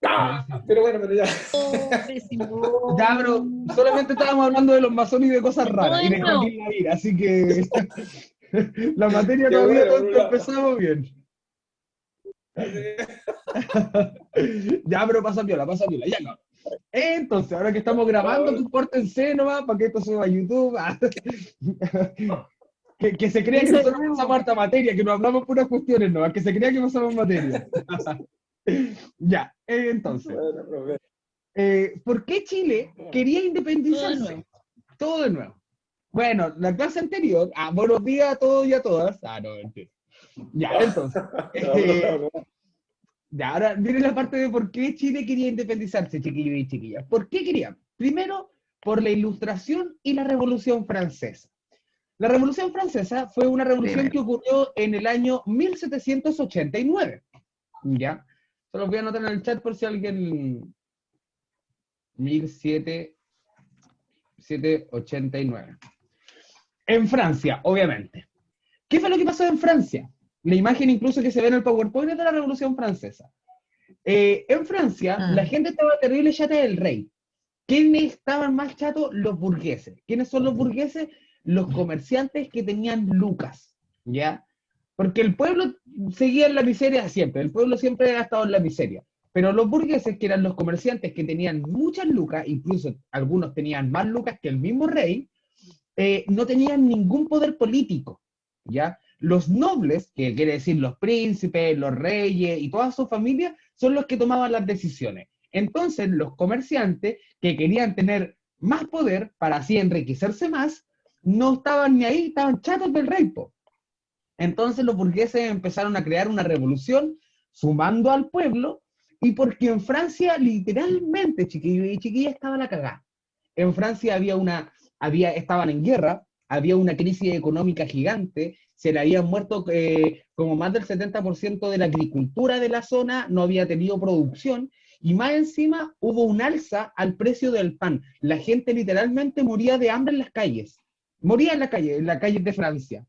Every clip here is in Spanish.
¡Ah! Ya, Pero bueno, pero ya. Pésimo. ya, pero solamente estábamos hablando de los masones y de cosas Todo raras, y de de nuevo. Joaquín Lavín, así que la materia Qué todavía bueno, no empezamos bien. Ya, pero pasa piola, ya no. Entonces, ahora que estamos grabando, tú pórtense nomás para que esto suba a YouTube. Que se crea que Eso de nosotros nuevo. pasamos harta materia, que no hablamos puras cuestiones, no, que se crea que pasamos materia. Ya, entonces, bueno, profe. ¿por qué Chile quería Todo de nuevo. independizarse? Todo de nuevo. Bueno, la clase anterior, buenos días a todos y a todas. No, mentira. Ya, entonces, No, no, no. ya, ahora viene la parte de por qué Chile quería independizarse, chiquillos y chiquillas. ¿Por qué quería? Primero, por la Ilustración y la Revolución Francesa. La Revolución Francesa fue una revolución que Tremendo. ocurrió en el año 1789. ¿Ya? Se los voy a anotar en el chat por si alguien... 1789. En Francia, obviamente. ¿Qué fue lo que pasó en Francia? La imagen incluso que se ve en el PowerPoint es de la Revolución Francesa. En Francia, la Mm. gente estaba terrible chata del rey. ¿Quiénes estaban más chatos? Los burgueses. ¿Quiénes son los burgueses? Los comerciantes que tenían lucas, ¿ya? Porque el pueblo seguía en la miseria siempre, el pueblo siempre ha estado en la miseria. Pero los burgueses, que eran los comerciantes que tenían muchas lucas, incluso algunos tenían más lucas que el mismo rey, no tenían ningún poder político, ¿ya? Los nobles, que quiere decir los príncipes, los reyes y toda su familia, son los que tomaban las decisiones. Entonces, los comerciantes que querían tener más poder para así enriquecerse más, no estaban ni ahí, estaban chatos del rey, po. Entonces los burgueses empezaron a crear una revolución sumando al pueblo y porque en Francia literalmente, chiquillos y chiquillas, estaba la cagada. En Francia estaban en guerra, había una crisis económica gigante, se le habían muerto como más del 70% de la agricultura de la zona, no había tenido producción y más encima hubo un alza al precio del pan. La gente literalmente moría de hambre en las calles, moría en las calles de Francia.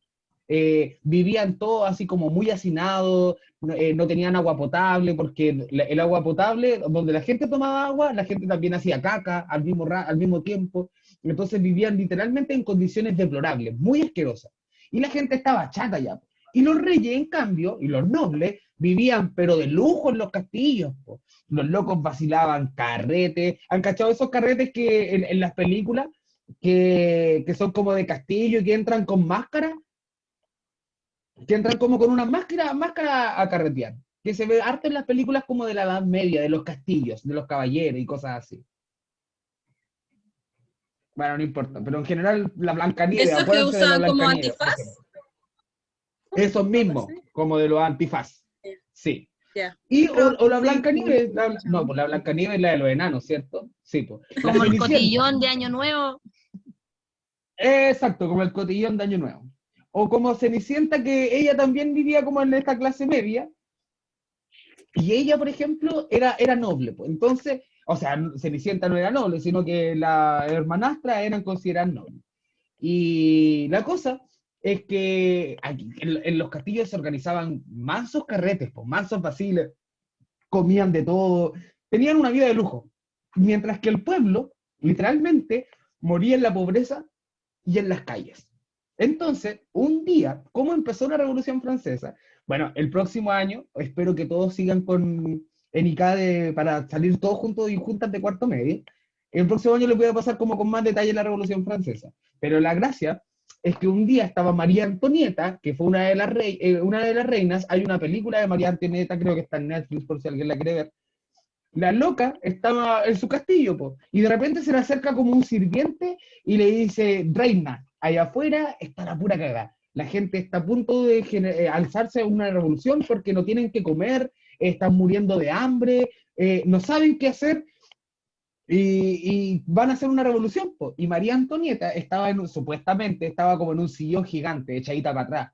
Vivían todos así como muy hacinados, no tenían agua potable, porque el agua potable, donde la gente tomaba agua, la gente también hacía caca al mismo tiempo, entonces vivían literalmente en condiciones deplorables, muy asquerosas, y la gente estaba chata ya. Y los reyes, en cambio, y los nobles, vivían pero de lujo en los castillos, po. Los locos vacilaban carretes, ¿han cachado esos carretes que en las películas, que son como de castillo y que entran con máscara? Que entran como con una máscara a carretear, que se ve harto en las películas como de la Edad Media, de los castillos, de los caballeros y cosas así. Bueno, no importa, pero en general la Blancanieves, Esos que acuérdense de la usan como Blancanieves, por ejemplo. antifaz, Esos algo mismos, así. como de los antifaz. Ya. Sí. Ya. Y, Creo o que la sí, sí, Blancanieves, no, escuchamos. pues la Blancanieves es la de los enanos, ¿cierto? Sí, pues. La Como el Cenicienta. cotillón de Año Nuevo. Exacto, como el cotillón de Año Nuevo. O como Cenicienta, que ella también vivía como en esta clase media, y ella, por ejemplo, era noble, pues. Entonces, o sea, Cenicienta no era noble, sino que la hermanastra eran consideradas nobles. Y la cosa es que aquí, en los castillos se organizaban mansos carretes, pues, mansos vaciles, comían de todo, tenían una vida de lujo. Mientras que el pueblo, literalmente, moría en la pobreza y en las calles. Entonces, un día, ¿cómo empezó la Revolución Francesa? Bueno, el próximo año, espero que todos sigan en ICADE para salir todos juntos y juntas de cuarto medio. El próximo año les voy a pasar como con más detalle la Revolución Francesa. Pero la gracia es que un día estaba María Antonieta, que fue una de las reinas. Hay una película de María Antonieta, creo que está en Netflix por si alguien la quiere ver. La loca estaba en su castillo, po, y de repente se le acerca como un sirviente y le dice: reina, allá afuera está la pura cagada. La gente está a punto de alzarse a una revolución porque no tienen que comer, están muriendo de hambre, no saben qué hacer y van a hacer una revolución, po. Y María Antonieta supuestamente estaba como en un sillón gigante, echadita para atrás,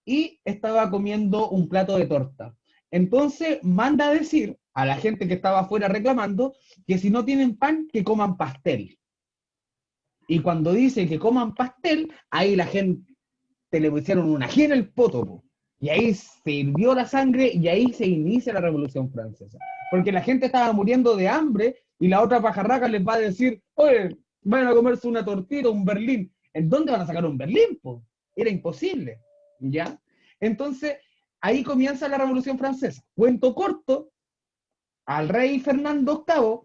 y estaba comiendo un plato de torta. Entonces manda a decir a la gente que estaba afuera reclamando que si no tienen pan, que coman pastel. Y cuando dice que coman pastel, ahí la gente le pusieron una ají en el poto, po. Y ahí se hirvió la sangre y ahí se inicia la Revolución Francesa. Porque la gente estaba muriendo de hambre y la otra pajarraca les va a decir, oye, van a comerse una tortita, un berlín. ¿En dónde van a sacar un berlín, po? Era imposible, ¿ya? Entonces, ahí comienza la Revolución Francesa. Cuento corto, al rey Fernando VIII,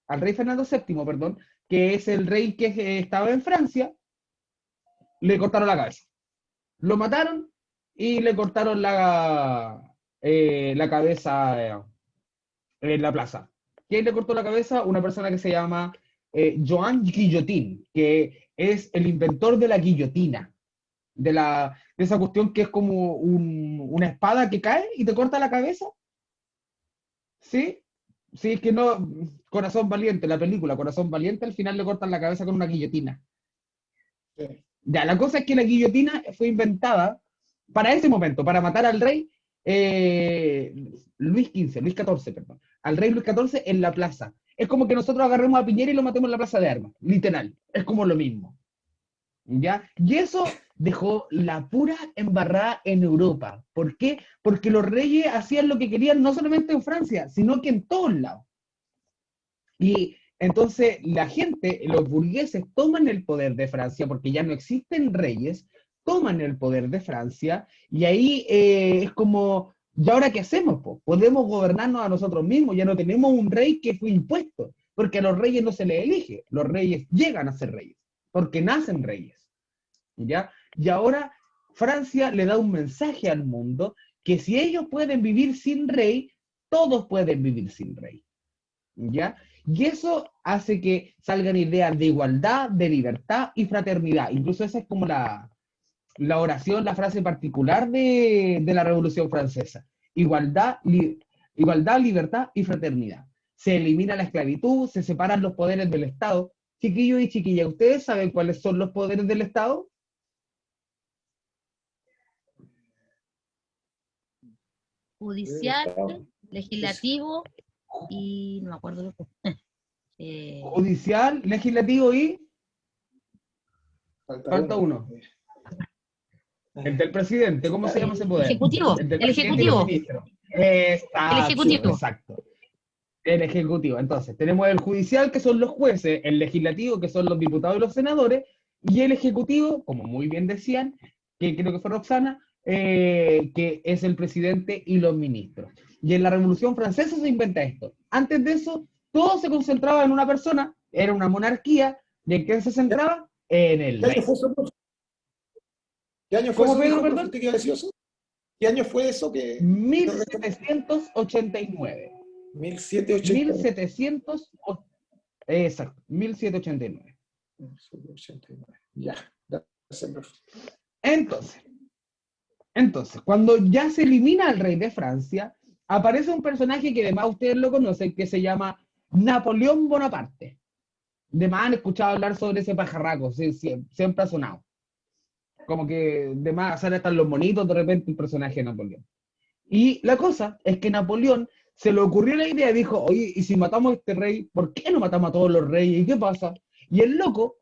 al rey Fernando VII, perdón, que es el rey que estaba en Francia, le cortaron la cabeza. Lo mataron y le cortaron la cabeza en la plaza. ¿Quién le cortó la cabeza? Una persona que se llama Joan Guillotin, que es el inventor de la guillotina, de esa cuestión que es como una espada que cae y te corta la cabeza. ¿Sí? Sí, es que no, Corazón Valiente, la película Corazón Valiente, al final le cortan la cabeza con una guillotina. Sí. Ya, la cosa es que la guillotina fue inventada para ese momento, para matar al rey Luis XIV, perdón, al rey Luis XIV en la plaza. Es como que nosotros agarremos a Piñera y lo matemos en la plaza de armas, literal, es como lo mismo. ¿Ya? Y eso dejó la pura embarrada en Europa. ¿Por qué? Porque los reyes hacían lo que querían no solamente en Francia, sino que en todos lados. Y entonces la gente, los burgueses, toman el poder de Francia porque ya no existen reyes, toman el poder de Francia y ahí es como, ¿y ahora qué hacemos, po? Podemos gobernarnos a nosotros mismos, ya no tenemos un rey que fue impuesto, porque a los reyes no se les elige, los reyes llegan a ser reyes, porque nacen reyes, ¿ya? Y ahora Francia le da un mensaje al mundo que si ellos pueden vivir sin rey, todos pueden vivir sin rey, ¿ya? Y eso hace que salgan ideas de igualdad, de libertad y fraternidad. Incluso esa es como la oración, la frase particular de la Revolución Francesa. Igualdad, libertad y fraternidad. Se elimina la esclavitud, se separan los poderes del Estado. Chiquillos y chiquillas, ¿ustedes saben cuáles son los poderes del Estado? Judicial, legislativo y no me acuerdo lo que. Judicial, legislativo y Falta falta uno. El del presidente, ¿cómo se llama ese poder? Ejecutivo, El del el presidente y los ejecutivo. ministros. El ejecutivo. Exacto. El ejecutivo. Entonces, tenemos el judicial, que son los jueces, el legislativo, que son los diputados y los senadores, y el ejecutivo, como muy bien decían, que creo que fue Roxana, que es el presidente y los ministros. Y en la Revolución Francesa se inventa esto. Antes de eso, todo se concentraba en una persona, era una monarquía, ¿y en qué se centraba? En el ¿Qué año rey. fue eso, profe? ¿Qué año fue ¿Cómo, eso, Pedro, dijo, perdón? profe, usted que iba a decir eso? ¿Qué año fue eso que 1789. 1780? 1700, exacto, 1789. 1789. Ya, gracias, profe. Entonces, cuando ya se elimina al rey de Francia, aparece un personaje que además ustedes lo conocen, que se llama Napoleón Bonaparte. De más han escuchado hablar sobre ese pajarraco, siempre ha sonado. Como que de más salen hasta los monitos de repente el personaje de Napoleón. Y la cosa es que Napoleón se le ocurrió la idea y dijo, oye, ¿y si matamos a este rey? ¿Por qué no matamos a todos los reyes? ¿Y qué pasa? Y el loco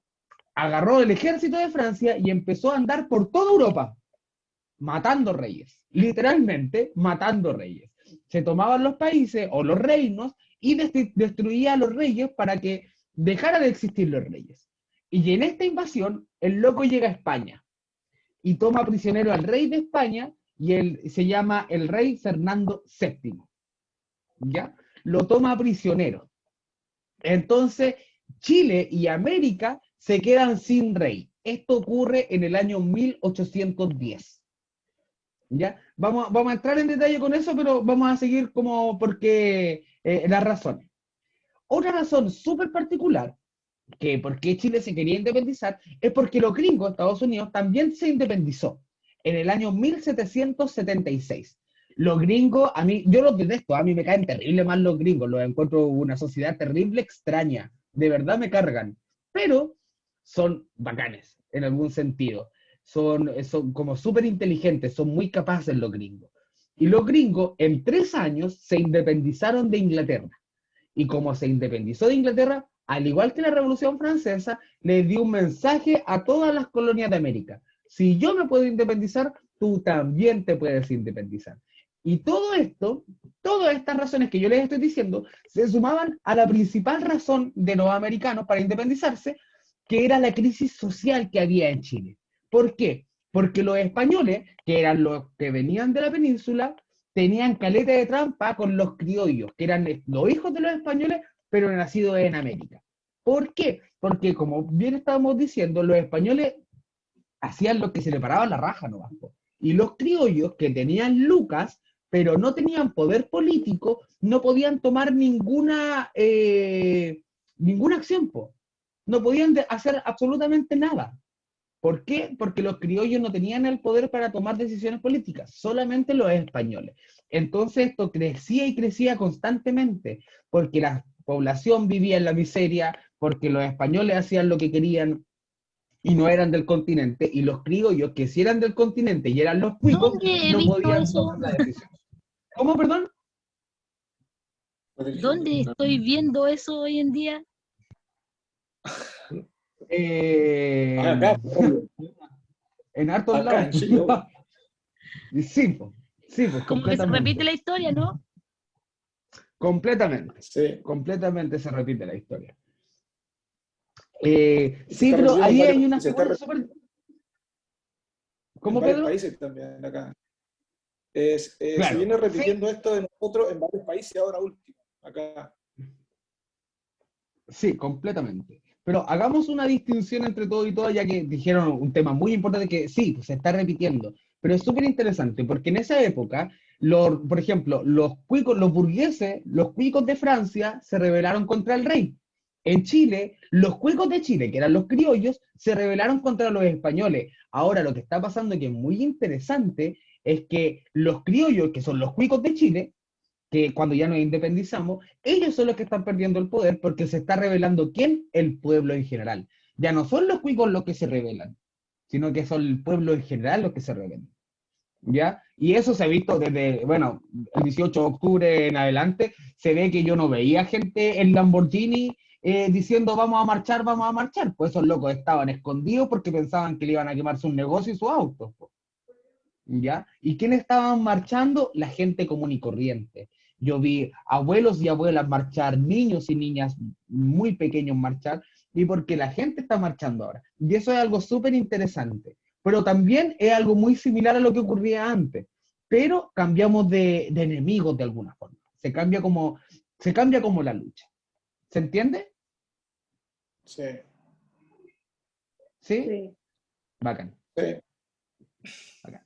agarró el ejército de Francia y empezó a andar por toda Europa, matando reyes, literalmente matando reyes. Se tomaban los países o los reinos y destruía a los reyes para que dejaran de existir los reyes. Y en esta invasión, el loco llega a España y toma prisionero al rey de España y él se llama el rey Fernando VII. ¿Ya? Lo toma prisionero. Entonces, Chile y América se quedan sin rey. Esto ocurre en el año 1810. ¿Ya? Vamos a entrar en detalle con eso, pero vamos a seguir como porque las razones. Otra razón súper particular, que por qué Chile se quería independizar, es porque los gringos, Estados Unidos, también se independizó en el año 1776. Los gringos, a mí, yo los detesto, a mí me caen terrible mal los gringos, los encuentro una sociedad terrible, extraña, de verdad me cargan, pero son bacanes en algún sentido, son como súper inteligentes, son muy capaces los gringos. Y los gringos en 3 años se independizaron de Inglaterra. Y como se independizó de Inglaterra, al igual que la Revolución Francesa, le dio un mensaje a todas las colonias de América. Si yo me puedo independizar, tú también te puedes independizar. Y todo esto, todas estas razones que yo les estoy diciendo, se sumaban a la principal razón de los americanos para independizarse, que era la crisis social que había en Chile. ¿Por qué? Porque los españoles, que eran los que venían de la península, tenían caleta de trampa con los criollos, que eran los hijos de los españoles, pero nacidos en América. ¿Por qué? Porque, como bien estábamos diciendo, los españoles hacían lo que se le paraba la raja nomás. Y los criollos que tenían lucas, pero no tenían poder político, no podían tomar ninguna acción, po. No podían hacer absolutamente nada. ¿Por qué? Porque los criollos no tenían el poder para tomar decisiones políticas, solamente los españoles. Entonces esto crecía y crecía constantemente, porque la población vivía en la miseria, porque los españoles hacían lo que querían y no eran del continente, y los criollos que sí eran del continente y eran los cuicos, ¿Dónde he no visto podían eso? tomar la decisión. ¿Cómo, perdón? ¿Dónde estoy viendo eso hoy en día? Acá, En hartos acá lados. en Chile. Sí, pues, Como que se repite completamente. la historia, ¿no? Completamente. Sí. Completamente se repite la historia. Se Sí, está pero repitiendo en ahí varios, hay una se está figura súper... en ¿Cómo, varios Pedro? países también acá. Se Claro. viene Sí, repitiendo esto de nosotros en varios países ahora último. Acá. sí, completamente. Pero hagamos una distinción entre todo y todo, ya que dijeron un tema muy importante que sí, pues, se está repitiendo. Pero es súper interesante, porque en esa época, por ejemplo, los cuicos, los burgueses, los cuicos de Francia, se rebelaron contra el rey. En Chile, los cuicos de Chile, que eran los criollos, se rebelaron contra los españoles. Ahora, lo que está pasando, que es muy interesante, es que los criollos, que son los cuicos de Chile, que cuando ya nos independizamos, ellos son los que están perdiendo el poder porque se está revelando quién, el pueblo en general. Ya no son los cuicos los que se rebelan, sino que son el pueblo en general los que se rebelan. ¿Ya? Y eso se ha visto desde, bueno, el 18 de octubre en adelante, se ve que yo no veía gente en Lamborghini diciendo vamos a marchar, vamos a marchar. Pues esos locos estaban escondidos porque pensaban que le iban a quemar su negocio y sus autos. Pues. ¿Ya? ¿Y quiénes estaban marchando? La gente común y corriente. Yo vi abuelos y abuelas marchar, niños y niñas muy pequeños marchar, y porque la gente está marchando ahora. Y eso es algo súper interesante. Pero también es algo muy similar a lo que ocurría antes. Pero cambiamos de enemigos de alguna forma. Se cambia como la lucha. ¿Se entiende? Sí. ¿Sí? Sí. Bacán. Sí. Bacán.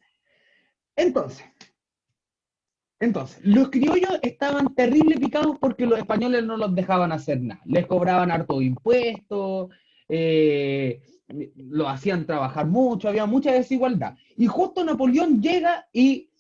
Entonces, los criollos estaban terrible picados porque los españoles no los dejaban hacer nada. Les cobraban harto impuestos, lo hacían trabajar mucho, había mucha desigualdad. Y justo Napoleón llega y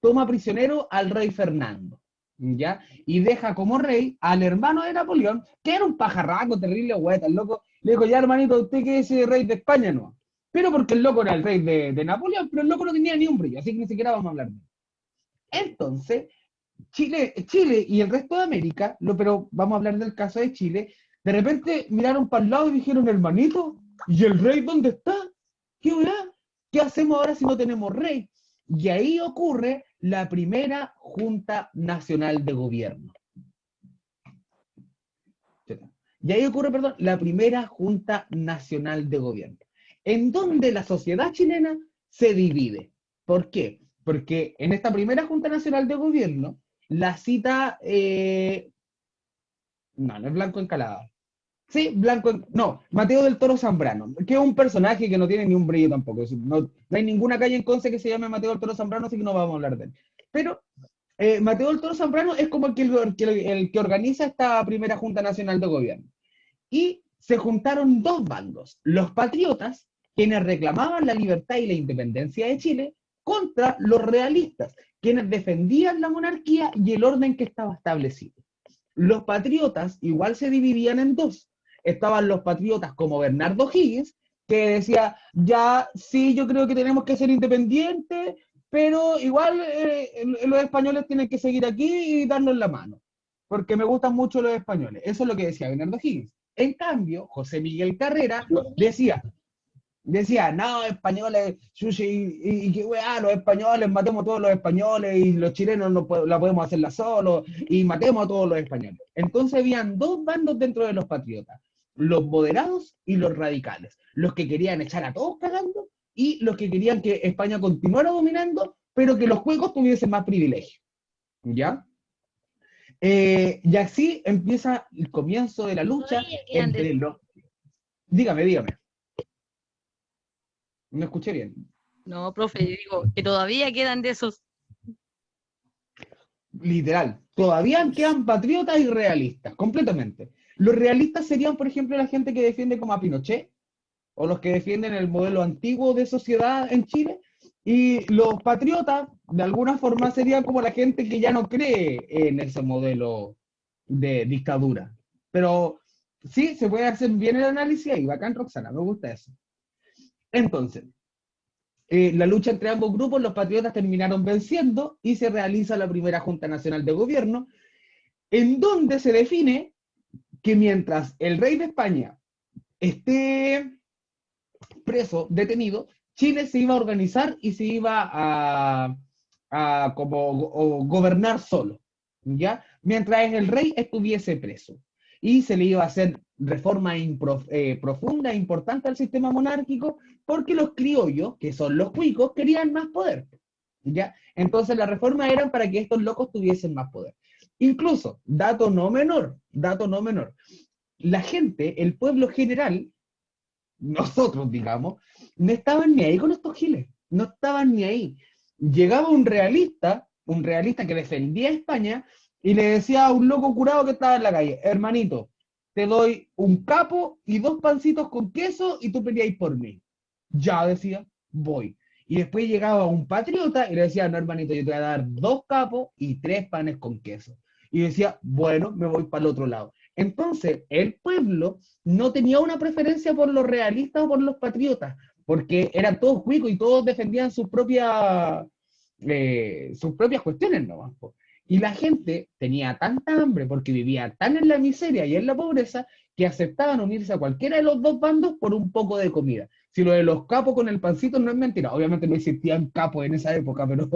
toma prisionero al rey Fernando, ¿ya? Y deja como rey al hermano de Napoleón, que era un pajarraco terrible, hueta, el loco. Le dijo, ya hermanito, usted que es rey de España, no. Pero porque el loco era el rey de Napoleón, pero el loco no tenía ni un brillo, así que ni siquiera vamos a hablar de él. Entonces, Chile y el resto de América, pero vamos a hablar del caso de Chile, de repente miraron para el lado y dijeron, hermanito, ¿y el rey dónde está? ¿Qué hora? ¿Qué hacemos ahora si no tenemos rey? Y ahí ocurre la primera Junta Nacional de Gobierno. Y ahí ocurre, perdón, la primera Junta Nacional de Gobierno, en donde la sociedad chilena se divide. ¿Por qué? Porque en esta primera Junta Nacional de Gobierno, la cita, no es Blanco Encalada. Sí, no, Mateo del Toro Zambrano, que es un personaje que no tiene ni un brillo tampoco. No hay ninguna calle en Conce que se llame Mateo del Toro Zambrano, así que no vamos a hablar de él. Pero Mateo del Toro Zambrano es como el que organiza esta primera Junta Nacional de Gobierno. Y se juntaron dos bandos, los patriotas, quienes reclamaban la libertad y la independencia de Chile, contra los realistas, quienes defendían la monarquía y el orden que estaba establecido. Los patriotas igual se dividían en dos. Estaban los patriotas como Bernardo Higgins, que decía, ya sí, yo creo que tenemos que ser independientes, pero igual los españoles tienen que seguir aquí y darnos la mano, porque me gustan mucho los españoles. Eso es lo que decía Bernardo Higgins. En cambio, José Miguel Carrera decía, Decía, no, españoles, chuche, y qué weá, los españoles, matemos a todos los españoles, y los chilenos no la podemos hacerla solos, y matemos a todos los españoles. Entonces habían dos bandos dentro de los patriotas, los moderados y los radicales, los que querían echar a todos cagando, y los que querían que España continuara dominando, pero que los juegos tuviesen más privilegios. ¿Ya? Y así empieza el comienzo de la lucha Todavía quedan entre los... Dígame, dígame. No escuché bien. No, profe, digo que todavía quedan de esos. Literal. Todavía quedan patriotas y realistas, completamente. Los realistas serían, por ejemplo, la gente que defiende como a Pinochet, o los que defienden el modelo antiguo de sociedad en Chile, y los patriotas, de alguna forma, serían como la gente que ya no cree en ese modelo de dictadura. Pero sí, se puede hacer bien el análisis ahí, bacán, Roxana, me gusta eso. Entonces, la lucha entre ambos grupos, los patriotas terminaron venciendo y se realiza la primera Junta Nacional de Gobierno, en donde se define que mientras el rey de España esté preso, detenido, Chile se iba a organizar y se iba a como gobernar solo, ¿ya? Mientras el rey estuviese preso. Y se le iba a hacer reforma profunda e importante al sistema monárquico porque los criollos, que son los cuicos, querían más poder, ¿ya? Entonces las reformas eran para que estos locos tuviesen más poder. Incluso, dato no menor, la gente, el pueblo general, nosotros, digamos, no estaban ni ahí con estos giles, no estaban ni ahí. Llegaba un realista que defendía a España, y le decía a un loco curado que estaba en la calle, hermanito, te doy un capo y 2 pancitos con queso y tú peleáis por mí. Ya, decía, voy. Y después llegaba un patriota y le decía, no, hermanito, yo te voy a dar 2 capos y 3 panes con queso. Y decía, bueno, me voy para el otro lado. Entonces, el pueblo no tenía una preferencia por los realistas o por los patriotas, porque eran todos cuicos y todos defendían sus propias cuestiones nomás. Y la gente tenía tanta hambre porque vivía tan en la miseria y en la pobreza que aceptaban unirse a cualquiera de los dos bandos por un poco de comida. Si lo de los capos con el pancito no es mentira, obviamente no existían capos en esa época, pero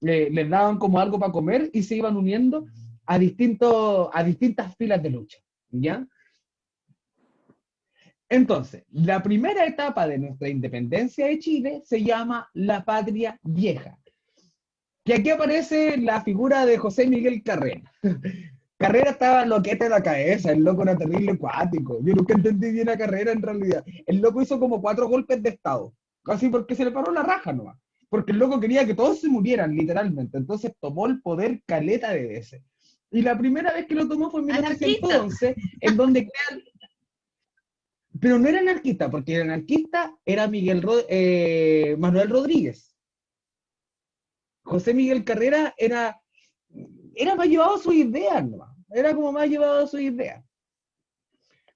les daban como algo para comer y se iban uniendo a distintas filas de lucha, ¿ya? Entonces, la primera etapa de nuestra independencia de Chile se llama la Patria Vieja. Que aquí aparece la figura de José Miguel Carrera. Carrera estaba loquete de la cabeza, el loco era terrible cuático. Yo nunca entendí bien a Carrera en realidad. El loco hizo como 4 golpes de estado, casi porque se le paró la raja nomás. Porque el loco quería que todos se murieran, literalmente. Entonces tomó el poder caleta de veces. Y la primera vez que lo tomó fue en 1811, en donde crean... Pero no era anarquista, porque el anarquista era Manuel Rodríguez. José Miguel Carrera era más llevado a sus ideas, ¿no? Era como más llevado a sus ideas.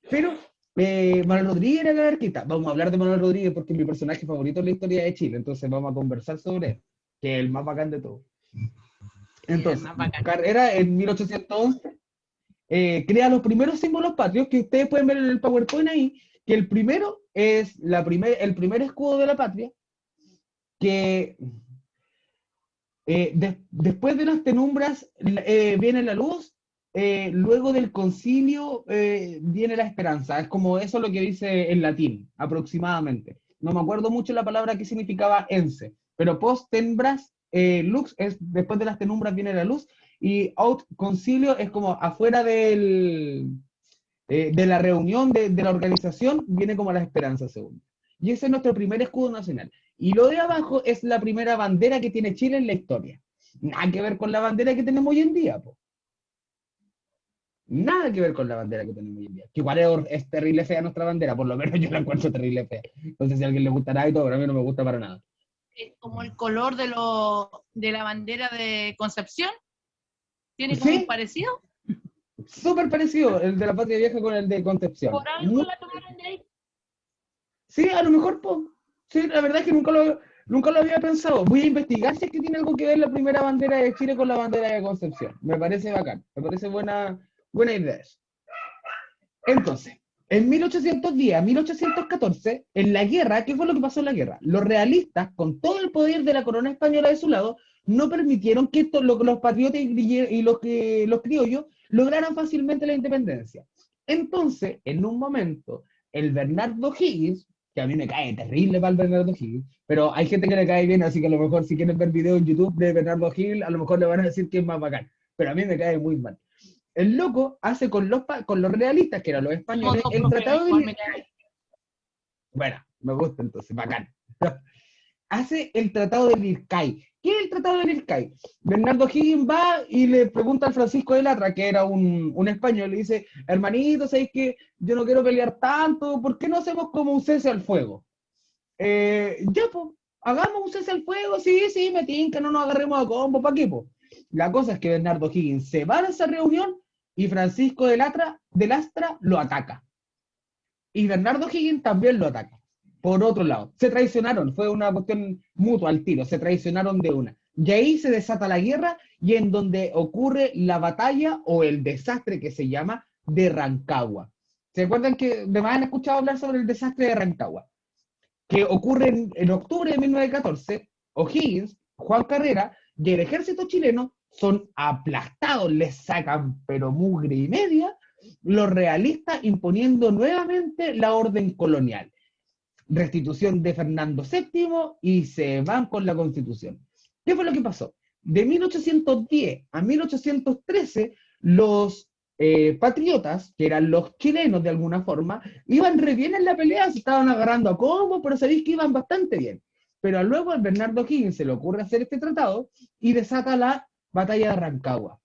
Pero Manuel Rodríguez era anarquista. Vamos a hablar de Manuel Rodríguez porque es mi personaje favorito en la historia de Chile, entonces vamos a conversar sobre él, que es el más bacán de todos. Entonces, Carrera en 1811 crea los primeros símbolos patrios que ustedes pueden ver en el PowerPoint ahí, que el primero es el primer escudo de la patria, que después de las penumbras viene la luz, luego del concilio viene la esperanza. Es como eso lo que dice en latín, aproximadamente. No me acuerdo mucho la palabra que significaba ence, pero post tembras lux es después de las penumbras viene la luz, y out concilio es como afuera de la reunión de la organización, viene como la esperanza según. Y ese es nuestro primer escudo nacional. Y lo de abajo es la primera bandera que tiene Chile en la historia. Nada que ver con la bandera que tenemos hoy en día, po. Nada que ver con la bandera que tenemos hoy en día. Que igual es terrible fea nuestra bandera, por lo menos yo la encuentro terrible fea. No sé si a alguien le gustará y todo, pero a mí no me gusta para nada. Es como el color de la bandera de Concepción. ¿Tiene como ¿Sí? un parecido? Súper parecido el de la Patria Vieja con el de Concepción. ¿Por algo la tomaron de ahí? Sí, a lo mejor, po. Sí, la verdad es que nunca lo había pensado. Voy a investigar si es que tiene algo que ver la primera bandera de Chile con la bandera de Concepción. Me parece bacán, me parece buena idea eso. Entonces, En 1810 a 1814, en la guerra, ¿qué fue lo que pasó en la guerra? Los realistas, con todo el poder de la corona española de su lado, no permitieron que los patriotas y los criollos lograran fácilmente la independencia. Entonces, en un momento, el Bernardo Higgins, que a mí me cae terrible para el Bernardo Higgins, pero hay gente que le cae bien, así que a lo mejor si quieren ver videos en YouTube de Bernardo Higgins, a lo mejor le van a decir que es más bacán, pero a mí me cae muy mal. El loco hace con los realistas, que eran los españoles, el tratado de... Bueno, me gusta entonces, bacán. Hace el tratado de Lircay. ¿Qué es el tratado de Lircay? Bernardo Higgins va y le pregunta al Francisco de Latra, que era un español, le dice, hermanito, ¿sabes qué? Yo no quiero pelear tanto, ¿por qué no hacemos como un cese al fuego? Ya, pues, hagamos un cese al fuego, sí, me tinca, no nos agarremos a combo, ¿para qué, po? La cosa es que Bernardo Higgins se va a esa reunión y Francisco de Lastra lo ataca. Y Bernardo Higgins también lo ataca. Por otro lado, se traicionaron, fue una cuestión mutua al tiro, se traicionaron de una. Y ahí se desata la guerra y en donde ocurre la batalla o el desastre que se llama de Rancagua. ¿Se acuerdan que me han escuchado hablar sobre el desastre de Rancagua? Que ocurre en octubre de 1914, O'Higgins, Juan Carrera y el ejército chileno son aplastados, les sacan pero mugre y media, los realistas imponiendo nuevamente la orden colonial. Restitución de Fernando VII y se van con la Constitución. ¿Qué fue lo que pasó? De 1810 a 1813, los patriotas, que eran los chilenos de alguna forma, iban re bien en la pelea, se estaban agarrando a combo, pero sabéis que iban bastante bien. Pero luego al Bernardo Higgins se le ocurre hacer este tratado y desata la batalla de Rancagua.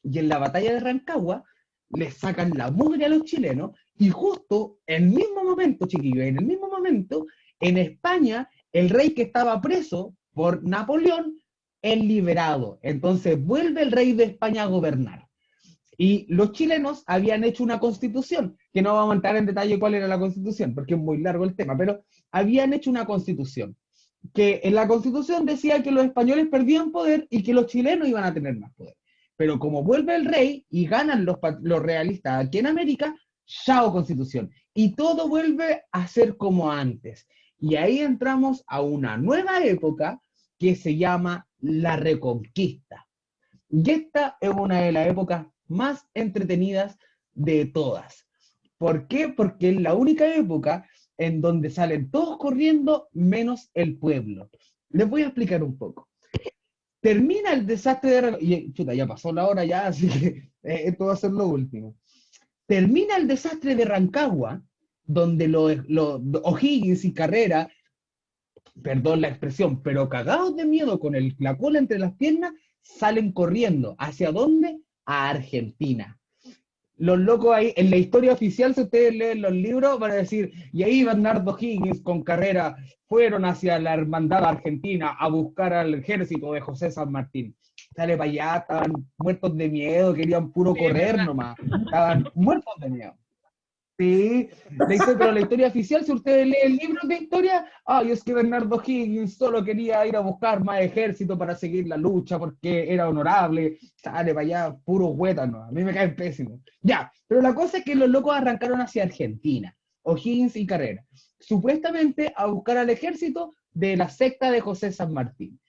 Y en la batalla de Rancagua les sacan la mugre a los chilenos y justo en el mismo momento, chiquillos, en el mismo momento, en España, el rey que estaba preso por Napoleón es liberado. Entonces vuelve el rey de España a gobernar. Y los chilenos habían hecho una constitución, que no vamos a entrar en detalle cuál era la constitución, porque es muy largo el tema, pero habían hecho una constitución, que en la constitución decía que los españoles perdían poder y que los chilenos iban a tener más poder. Pero como vuelve el rey y ganan los realistas aquí en América, chao constitución. Y todo vuelve a ser como antes. Y ahí entramos a una nueva época que se llama la Reconquista. Y esta es una de las épocas más entretenidas de todas. ¿Por qué? Porque es la única época en donde salen todos corriendo menos el pueblo. Les voy a explicar un poco. Termina el desastre de... Y, chuta, ya pasó la hora ya, así que esto va a ser lo último. Termina el desastre de Rancagua, donde O'Higgins y Carrera, perdón la expresión, pero cagados de miedo con la cola entre las piernas, salen corriendo. ¿Hacia dónde? A Argentina. Los locos ahí, en la historia oficial, si ustedes leen los libros, van a decir, y ahí Bernardo Higgins con Carrera fueron hacia la hermandad argentina a buscar al ejército de José San Martín. Sale para allá, estaban muertos de miedo, querían puro correr nomás, estaban muertos de miedo. Sí, pero la historia oficial, si ustedes leen libros de historia, ay, es que Bernardo Higgins solo quería ir a buscar más ejército para seguir la lucha porque era honorable, sale para allá, puro huétano, a mí me caen pésimo. Ya, pero la cosa es que los locos arrancaron hacia Argentina, O'Higgins y Carrera, supuestamente a buscar al ejército de la secta de José San Martín.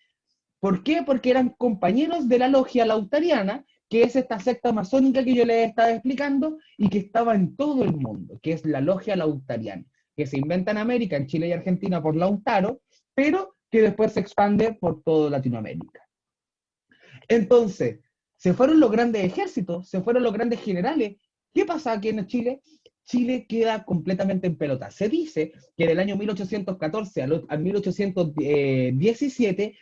¿Por qué? Porque eran compañeros de la logia lautariana, que es esta secta masónica que yo les estaba explicando y que estaba en todo el mundo, que es la logia lautariana, que se inventa en América, en Chile y Argentina por Lautaro, pero que después se expande por toda Latinoamérica. Entonces, se fueron los grandes ejércitos, se fueron los grandes generales. ¿Qué pasa aquí en Chile? Chile queda completamente en pelota. Se dice que del año 1814 al 1817,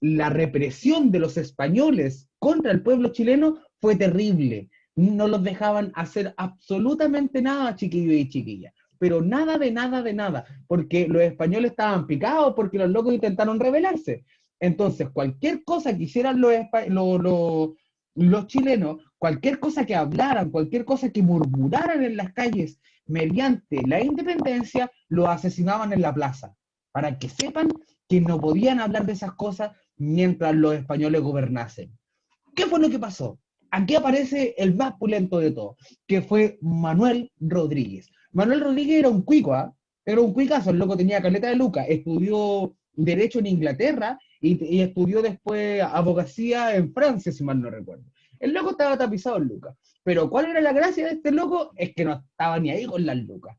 la represión de los españoles contra el pueblo chileno fue terrible. No los dejaban hacer absolutamente nada, chiquillos y chiquillas. Pero nada de nada de nada, porque los españoles estaban picados, porque los locos intentaron rebelarse. Entonces, cualquier cosa que hicieran los chilenos, cualquier cosa que hablaran, cualquier cosa que murmuraran en las calles mediante la independencia, lo asesinaban en la plaza. Para que sepan que no podían hablar de esas cosas mientras los españoles gobernasen. ¿Qué fue lo que pasó? aquí aparece el más pulento de todos, que fue Manuel Rodríguez. Manuel Rodríguez era un cuico, ¿ah? Era un cuicazo, el loco tenía caleta de lucas, estudió Derecho en Inglaterra y estudió después abogacía en Francia, si mal no recuerdo. El loco estaba tapizado en lucas. Pero ¿cuál era la gracia de este loco? Es que no estaba ni ahí con las lucas.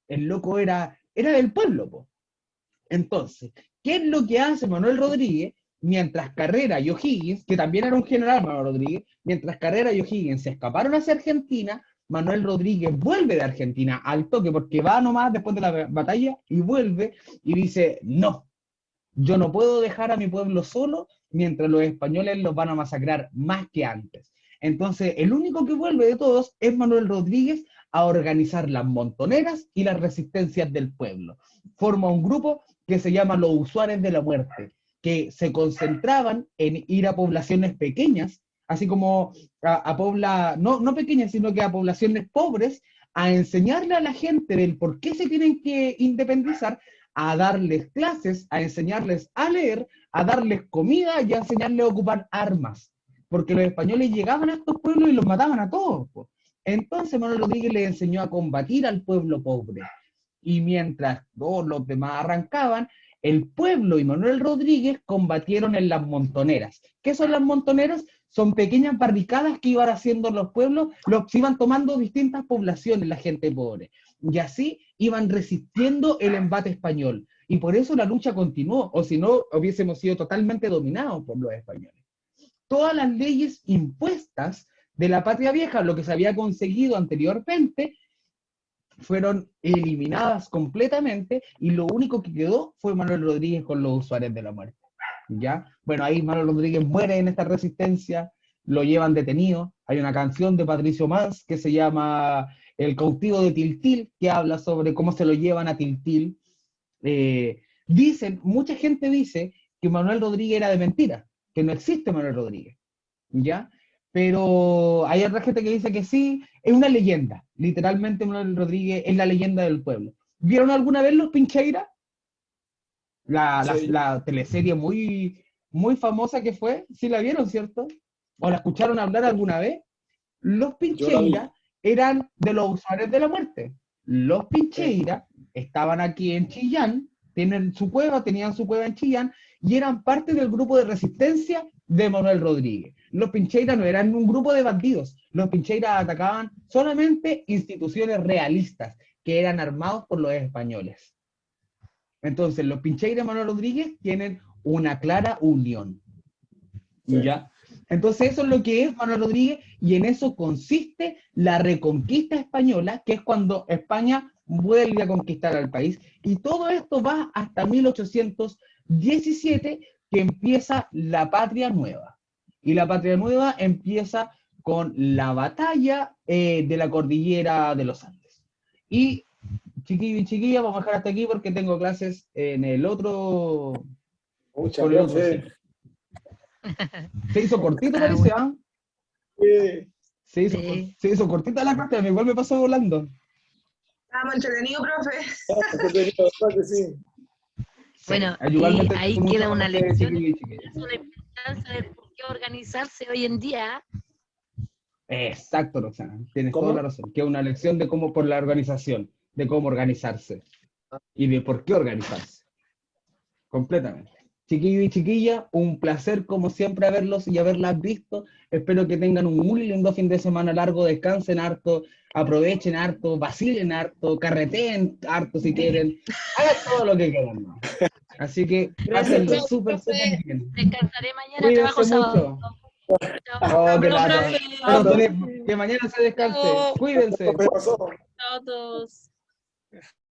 El loco era del pueblo, po. Entonces, ¿qué es lo que hace Manuel Rodríguez mientras Carrera y O'Higgins, que también era un general Manuel Rodríguez, mientras Carrera y O'Higgins se escaparon hacia Argentina, Manuel Rodríguez vuelve de Argentina al toque, porque va nomás después de la batalla y vuelve y dice, no, yo no puedo dejar a mi pueblo solo mientras los españoles los van a masacrar más que antes. Entonces, el único que vuelve de todos es Manuel Rodríguez a organizar las montoneras y las resistencias del pueblo. Forma un grupo que se llama los Usuarios de la Muerte, que se concentraban en ir a poblaciones pequeñas, así como no pequeñas, sino que a poblaciones pobres, a enseñarle a la gente del por qué se tienen que independizar, a darles clases, a enseñarles a leer, a darles comida y a enseñarles a ocupar armas. Porque los españoles llegaban a estos pueblos y los mataban a todos, po. Entonces Manuel Rodríguez les enseñó a combatir al pueblo pobre. Y mientras todos los demás arrancaban, el pueblo y Manuel Rodríguez combatieron en las montoneras. ¿Qué son las montoneras? Son pequeñas barricadas que iban haciendo los pueblos, iban tomando distintas poblaciones, la gente pobre. Y así iban resistiendo el embate español. Y por eso la lucha continuó, o si no, hubiésemos sido totalmente dominados por los españoles. Todas las leyes impuestas de la patria vieja, lo que se había conseguido anteriormente, fueron eliminadas completamente y lo único que quedó fue Manuel Rodríguez con los Usuarios de la Muerte. ¿Ya? Bueno, ahí Manuel Rodríguez muere en esta resistencia, lo llevan detenido. Hay una canción de Patricio Mans que se llama El cautivo de Tiltil, que habla sobre cómo se lo llevan a Tiltil. Mucha gente dice que Manuel Rodríguez era de mentira, que no existe Manuel Rodríguez, ¿ya? Pero hay otra gente que dice que sí, es una leyenda. Literalmente Manuel Rodríguez es la leyenda del pueblo. ¿Vieron alguna vez Los Pincheira? Sí. La teleserie muy, muy famosa que fue, ¿sí la vieron, cierto? ¿O la escucharon hablar alguna vez? Los Yo la vi. Pincheira eran de los Usuarios de la Muerte. Los Pincheira estaban aquí en Chillán, tenían su cueva en Chillán, y eran parte del grupo de resistencia de Manuel Rodríguez. Los Pincheira no eran un grupo de bandidos, los Pincheira atacaban solamente instituciones realistas que eran armados por los españoles. Entonces, los Pincheira y Manuel Rodríguez tienen una clara unión. Sí. ¿Ya? Entonces, eso es lo que es Manuel Rodríguez, y en eso consiste la reconquista española, que es cuando España vuelve a conquistar al país. Y todo esto va hasta 1817, que empieza la Patria Nueva. Y la Patria Nueva empieza con la batalla de la cordillera de los Andes. Y chiquillo y chiquilla, vamos a dejar hasta aquí porque tengo clases en el otro. Muchas Con el otro gracias. ciclo. Se hizo cortito, Ah, parece, bueno. ¿ah? Sí. Se hizo cortita la clase, a mí igual me pasó volando. Estamos entretenidos, profe. Entretenido, ¿verdad que sí? Bueno, Igualmente y ahí mucho queda con una ustedes, lección, chiquillos y chiquillas. es una importancia de por qué organizarse hoy en día. Exacto, Roxana, tienes ¿Cómo? toda la razón. Que es una lección de cómo, por la organización, de cómo organizarse y de por qué organizarse. Completamente. Chiquillo y chiquilla, un placer como siempre haberlos y haberlas visto. Espero que tengan un muy lindo fin de semana largo, descansen harto, aprovechen harto, vacilen harto, carreteen harto si quieren, hagan todo lo que quieran, ¿no? Así que pásenlo Chao, súper profe. bien. Descansaré mañana, Cuídense trabajo sábado. mucho. Chao, Oh, qué Pero, lata. profe, Pero Chao. que mañana se descanse. chao, Cuídense. ¿Qué pasó? chao a todos.